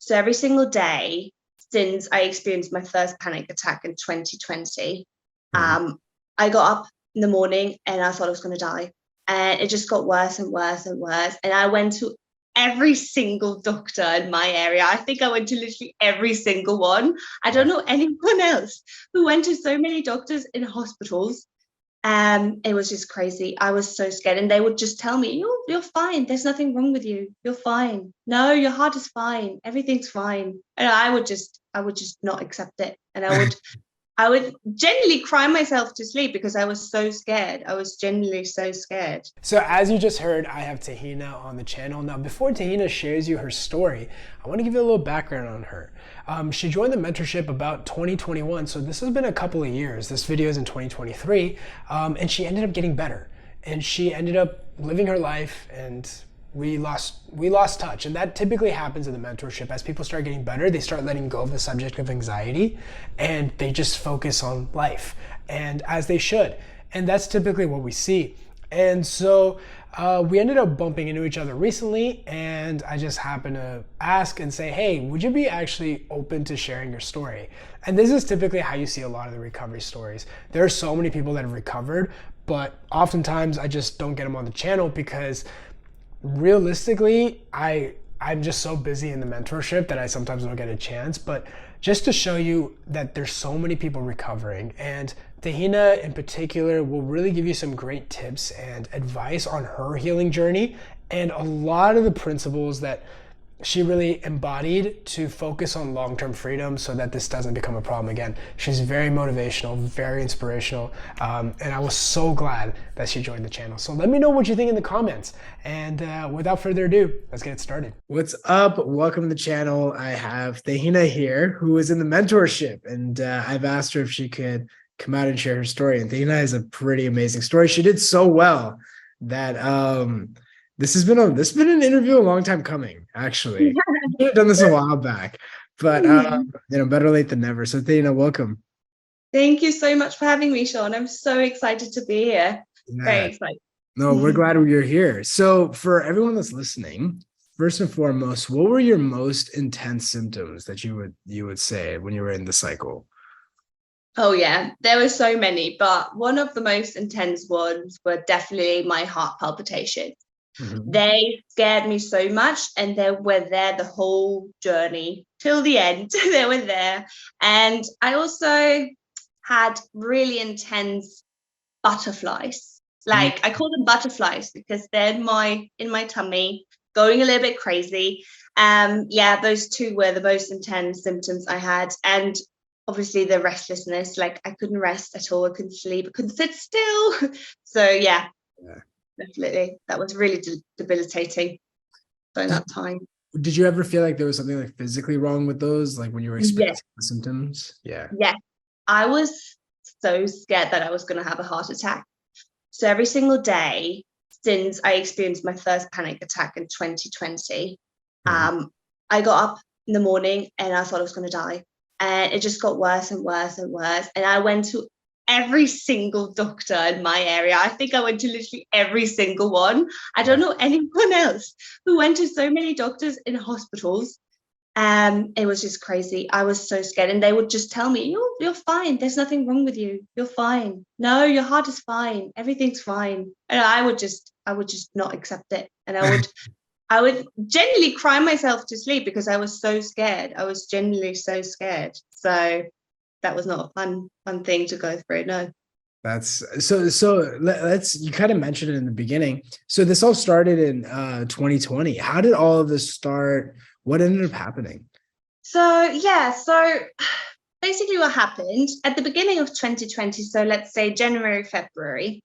So every single day since I experienced my first panic attack in 2020, Mhm. I got up in the morning and I thought I was going to die. And it just got worse and worse and worse. And I went to every single doctor in my area. I think I went to literally every single one. I don't know anyone else who went to so many doctors in hospitals. It was just crazy. I was so scared, and they would just tell me, "You're fine. There's nothing wrong with you. You're fine. No, your heart is fine. Everything's fine." And I would just not accept it, and I would genuinely cry myself to sleep because I was so scared. I was genuinely so scared. So as you just heard, I have Thehina on the channel. Now, before Thehina shares you her story, I want to give you a little background on her. She joined the mentorship about 2021, so this has been a couple of years. This video is in 2023, and she ended up getting better. And she ended up living her life, and we lost touch. And that typically happens in the mentorship. As people start getting better, they start letting go of the subject of anxiety, and they just focus on life, and as they should. And that's typically what we see. And so we ended up bumping into each other recently, and I just happened to ask and say, hey, would you be actually open to sharing your story? And this is typically how you see a lot of the recovery stories. There are so many people that have recovered, but oftentimes I just don't get them on the channel because realistically, I'm just so busy in the mentorship that I sometimes don't get a chance. But just to show you that there's so many people recovering, and Thehina in particular will really give you some great tips and advice on her healing journey and a lot of the principles that she really embodied to focus on long-term freedom so that this doesn't become a problem again. She's very motivational, very inspirational, and I was so glad that she joined the channel. So let me know what you think in the comments. And without further ado, let's get started. What's up? Welcome to the channel. I have Thehina here, who is in the mentorship, and I've asked her if she could come out and share her story. And Thehina has a pretty amazing story. She did so well that this has been an interview a long time coming, actually. I've done this a while back, but better late than never. So Thehina, welcome. Thank you so much for having me, Shaan. I'm so excited to be here. Very Yeah. excited. No, we're glad you're here. So for everyone that's listening, first and foremost, what were your most intense symptoms that you would say when you were in the cycle? Oh yeah, there were so many, but one of the most intense ones were definitely my heart palpitations. Mhm. They scared me so much, and they were there the whole journey till the end. They were there. And I also had really intense butterflies. Mm. Like I call them butterflies because they're in my tummy, going a little bit crazy. Yeah, those two were the most intense symptoms I had. And obviously the restlessness, like I couldn't rest at all, I couldn't sleep, I couldn't sit still. So yeah, Yeah. definitely. That was really debilitating during Did, that time. did you ever feel like there was something like physically wrong with those, like when you were Yes, experiencing the symptoms? Yeah. yes. I was so scared that I was going to have a heart attack. So every single day since I experienced my first panic attack in 2020, Mhm. I got up in the morning and I thought I was going to die. And it just got worse and worse and worse. And I went to every single doctor in my area. I think I went to literally every single one. I don't know anyone else who went to so many doctors in hospitals. It was just crazy. I was so scared, and they would just tell me, "You're fine. There's nothing wrong with you. You're fine. No, your heart is fine. Everything's fine." And I would just not accept it, and I would genuinely cry myself to sleep because I was so scared. I was genuinely so scared. So that was not a fun thing to go through. No. That's let's you kind of mentioned it in the beginning. So this all started in 2020. How did all of this start? What ended up happening? So yeah, so basically what happened at the beginning of 2020, so let's say January, February,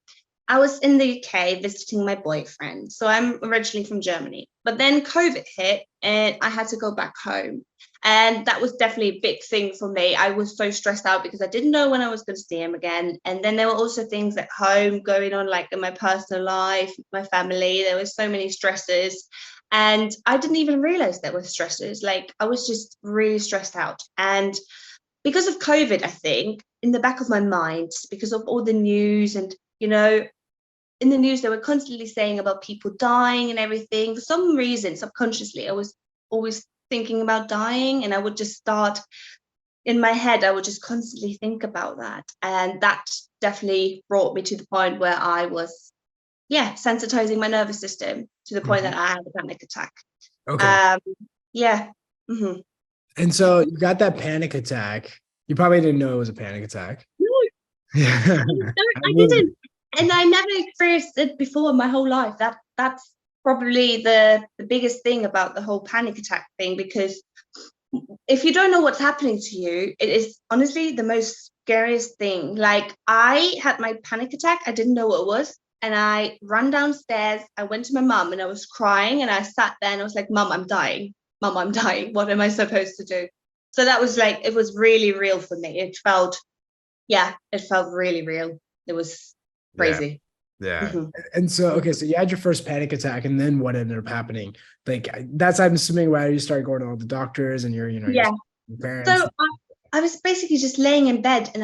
I was in the UK visiting my boyfriend. So I'm originally from Germany, but then COVID hit and I had to go back home. And that was definitely a big thing for me. I was so stressed out because I didn't know when I was going to see him again. And then there were also things at home going on, like in my personal life, my family. There were so many stresses. And I didn't even realize there were stresses. Like I was just really stressed out. And because of COVID, I think, in the back of my mind, because of all the news and, in the news, they were constantly saying about people dying and everything. For some reason, subconsciously, I was always thinking about dying, and I would just start in my head, I would just constantly think about that. And that definitely brought me to the point where I was, sensitizing my nervous system to the point that I had a panic attack. Okay. Yeah. Mm-hmm. And so you got that panic attack. You probably didn't know it was a panic attack. No, Yeah. I didn't. And I never experienced it before in my whole life. That's probably the biggest thing about the whole panic attack thing, because if you don't know what's happening to you, it is honestly the most scariest thing. Like, I had my panic attack, I didn't know what it was, and I ran downstairs, I went to my mum and I was crying, and I sat there and I was like, Mum, I'm dying. Mum, I'm dying. What am I supposed to do? So that was like, it was really real for me. It felt really real. It was crazy. Yeah. Mhm. And so, okay, so you had your first panic attack, and then what ended up happening? Like, that's, I'm assuming, why you started going to all the doctors and your Yeah. parents. So I was basically just laying in bed, and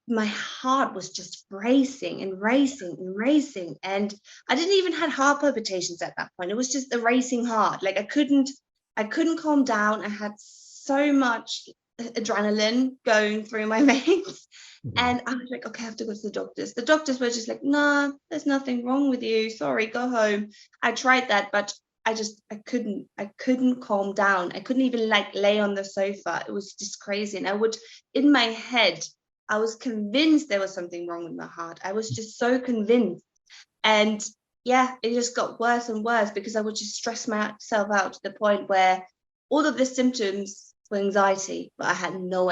my heart was just racing and racing and racing. And I didn't even have heart palpitations at that point. It was just a racing heart. Like, I couldn't calm down. I had so much adrenaline going through my veins. And I was like, okay, I have to go to the doctors. The doctors were just like, nah, there's nothing wrong with you. Sorry, go home. I tried that, but I couldn't calm down. I couldn't even like lay on the sofa. It was just crazy. And in my head, I was convinced there was something wrong with my heart. I was just so convinced. And yeah, it just got worse and worse, because I would just stress myself out to the point where all of the symptoms were anxiety, but I had no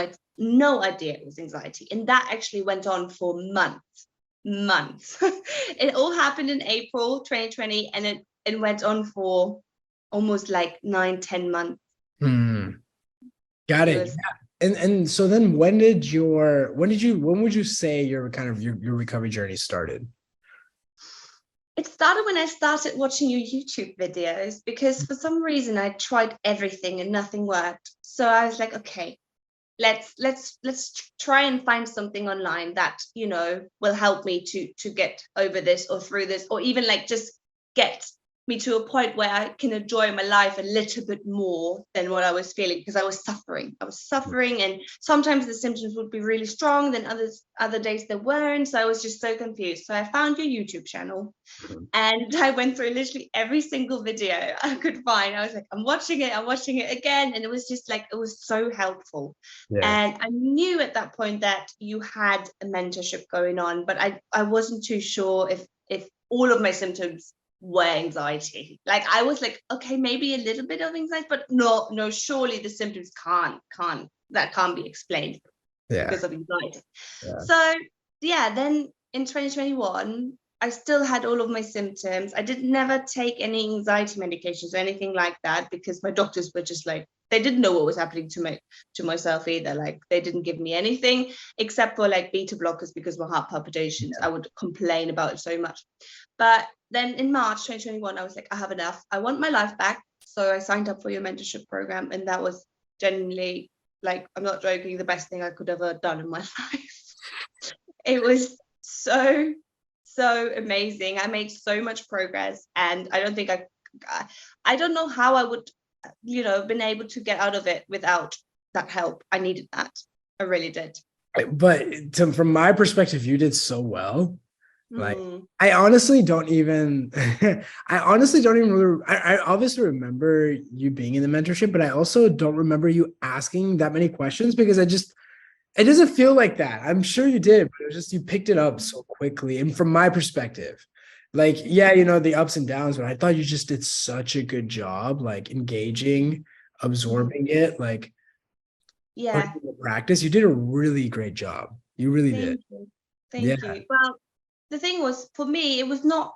idea it was anxiety. And that actually went on for months. It all happened in April 2020, and it went on for almost like 9-10 months. Got it. Yeah. And so then when would you say your kind of your recovery journey started? It started when I started watching your YouTube videos, because for some reason I tried everything and nothing worked. So I was like, okay, let's try and find something online that, will help me to get over this or through this, or even like just get me to a point where I can enjoy my life a little bit more than what I was feeling, because I was suffering, and sometimes the symptoms would be really strong, then other days they weren't. So I was just so confused. So I found your YouTube channel, and I went through literally every single video I could find. I was like, I'm watching it again. And it was just like, it was so helpful. And I knew at that point that you had a mentorship going on, but I wasn't too sure if all of my symptoms were anxiety. Like, I was like, okay, maybe a little bit of anxiety, but no, surely the symptoms can't be explained because of anxiety. So then in 2021, I still had all of my symptoms. I did never take any anxiety medications or anything like that, because my doctors were just like, they didn't know what was happening to myself either. Like, they didn't give me anything except for like beta blockers, because my heart palpitations, I would complain about it so much. But then in March 2021, I was like, I have enough. I want my life back. So I signed up for your mentorship program, and that was genuinely, like, I'm not joking, the best thing I could ever done in my life. It was so amazing. I made so much progress, and I don't think I don't know how I would, been able to get out of it without that help. I needed that. I really did. But from my perspective, you did so well. Like, I honestly don't even really, I obviously remember you being in the mentorship, but I also don't remember you asking that many questions, because it doesn't feel like that. I'm sure you did, but it was just, you picked it up so quickly. And from my perspective, like, the ups and downs, but I thought you just did such a good job, like, engaging, absorbing it, like, practice. You did a really great job. You really did. Thank you. Well, the thing was, for me, it was not,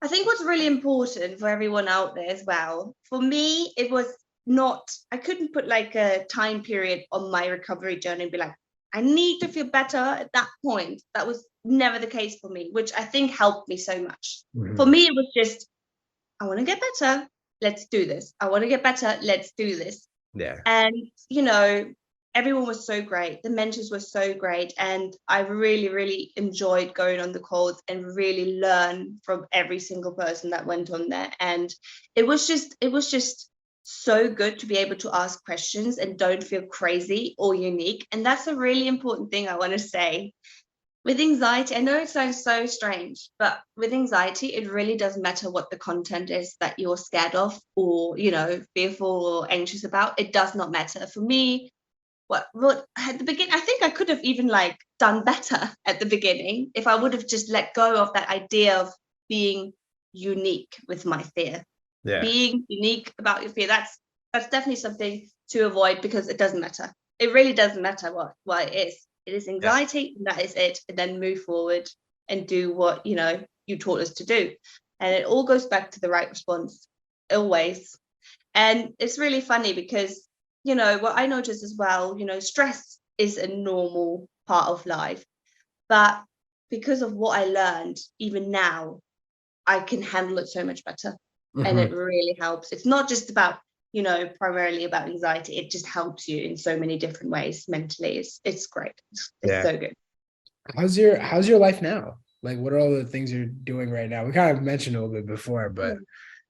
I think what's really important for everyone out there as well, for me, it was not, I couldn't put like a time period on my recovery journey and be like, I need to feel better at that point. That was never the case for me, which I think helped me so much. For me, it was just, I want to get better. Let's do this. I want to get better. Let's do this. And, everyone was so great. The mentors were so great. And I really, really enjoyed going on the calls and really learn from every single person that went on there. And it was just so good to be able to ask questions and don't feel crazy or unique. And that's a really important thing I want to say. With anxiety, I know it sounds so strange, but with anxiety, it really doesn't matter what the content is that you're scared of or, fearful or anxious about. It does not matter. For me, what at the beginning, I think I could have even like done better at the beginning if I would have just let go of that idea of being unique with my fear. Yeah. Being unique about your fear, that's definitely something to avoid, because it doesn't matter. It really doesn't matter what it is. It is anxiety, and that is it. And then move forward and do what you taught us to do. And it all goes back to the right response, always. And it's really funny because what I noticed as well, stress is a normal part of life, but because of what I learned, even now, I can handle it so much better. And it really helps. It's not just about primarily about anxiety. It just helps you in so many different ways mentally. It's great. It's so good. How's your life now? Like, what are all the things you're doing right now? We kind of mentioned a little bit before, but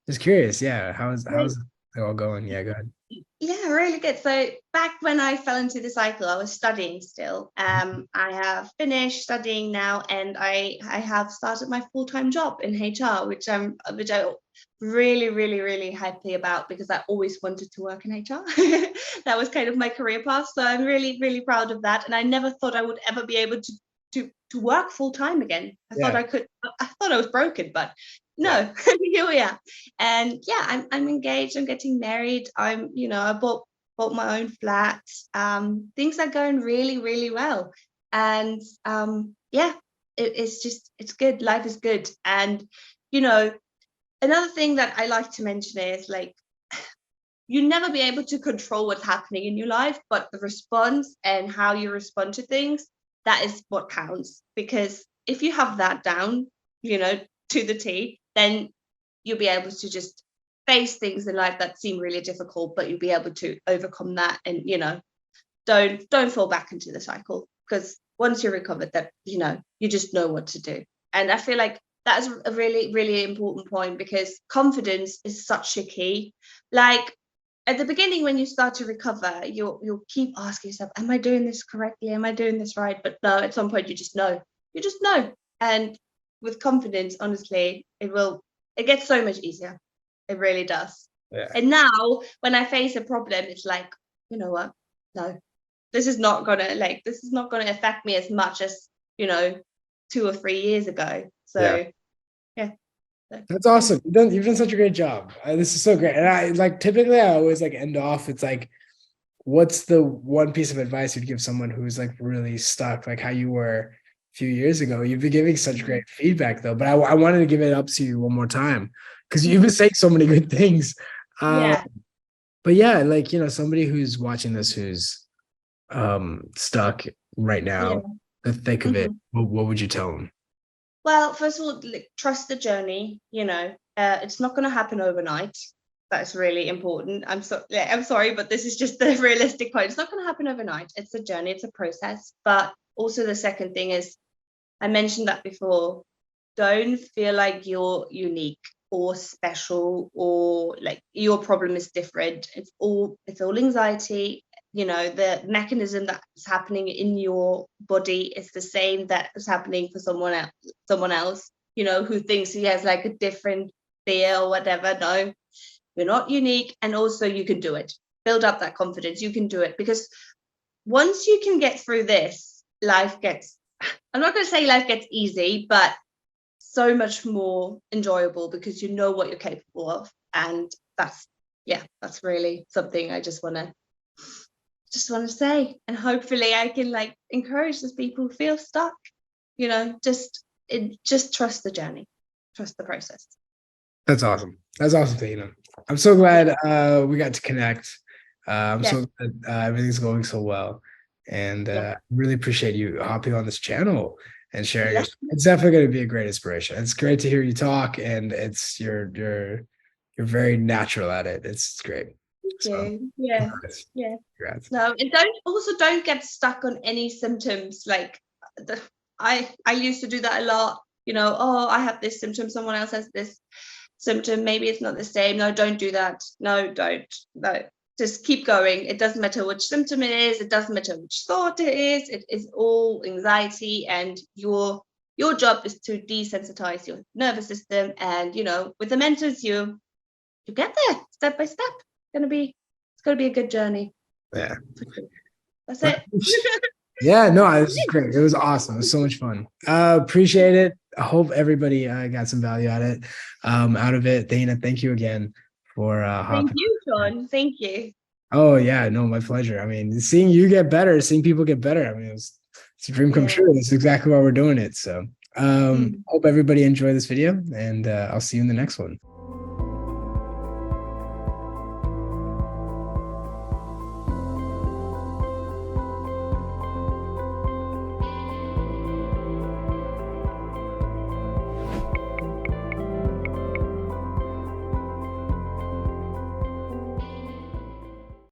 just curious. Yeah. How's it all going? Yeah, go ahead. Yeah, really good. So back when I fell into the cycle, I was studying still. I have finished studying now, and I have started my full-time job in HR, which I'm really, really, really happy about, because I always wanted to work in HR. That was kind of my career path. So I'm really, really proud of that. And I never thought I would ever be able to work full-time again. I thought I could. I thought I was broken, but no, here we are. And yeah, I'm engaged. I'm getting married. I bought my own flat. Things are going really, really well. And it's good. Life is good. And another thing that I like to mention is, like, you never be able to control what's happening in your life, but the response and how you respond to things, that is what counts. Because if you have that down, to the T, then you'll be able to just face things in life that seem really difficult, but you'll be able to overcome that. And don't fall back into the cycle, because once you're recovered, that you just know what to do. And I feel like that is a really, really important point, because confidence is such a key. Like, at the beginning, when you start to recover, you'll keep asking yourself, am I doing this correctly? Am I doing this right? But no, at some point you just know. And with confidence, honestly, it gets so much easier. It really does. Yeah. And now when I face a problem, it's like, you know what? No, this is not gonna affect me as much as 2 or 3 years ago. So yeah. That's awesome. You've done such a great job. This is so great. And I typically I always end off. It's like, what's the one piece of advice you'd give someone who's really stuck, like how you were a few years ago? You've been giving such great feedback though, but I wanted to give it up to you one more time, because you've been saying so many good things. But yeah, somebody who's watching this, who's stuck right now, the thick of it, what would you tell them? Well, first of all, trust the journey. It's not going to happen overnight. That's really important. I'm sorry, but this is just the realistic point. It's not going to happen overnight. It's a journey. It's a process. But also the second thing is, I mentioned that before, don't feel like you're unique or special, or like your problem is different. It's all anxiety. The mechanism that's happening in your body is the same that is happening for someone else, who thinks he has like a different fear or whatever. No, you're not unique. And also, you can do it. Build up that confidence. You can do it, because once you can get through this, I'm not going to say life gets easy, but so much more enjoyable, because you know what you're capable of. And that's really something I just want to say. And hopefully I can encourage those people who feel stuck, just trust the journey, trust the process. That's awesome, Thehina. I'm so glad we got to connect. I'm so glad everything's going so well, and really appreciate you hopping on this channel and sharing. It's definitely going to be a great inspiration. It's great to hear you talk, and you're very natural at it. It's great. Thank you. Congrats. No, and don't get stuck on any symptoms. I used to do that a lot. I have this symptom, someone else has this. symptom, maybe it's not the same. No, don't do that. No, don't. No, just keep going. It doesn't matter which symptom it is. It doesn't matter which thought it is. It is all anxiety, and your job is to desensitize your nervous system. And with the mentors, you get there step by step. It's gonna be a good journey. Yeah, that's it. Yeah, no, it was great. It was awesome. It was so much fun. Appreciate it. I hope everybody got some value out of it. Thehina, thank you again for Thank you, Shaan. Thank you. Oh yeah, no, my pleasure. I mean, seeing you get better, seeing people get better. I mean, it's a dream come true. That's exactly why we're doing it. So hope everybody enjoyed this video, and I'll see you in the next one.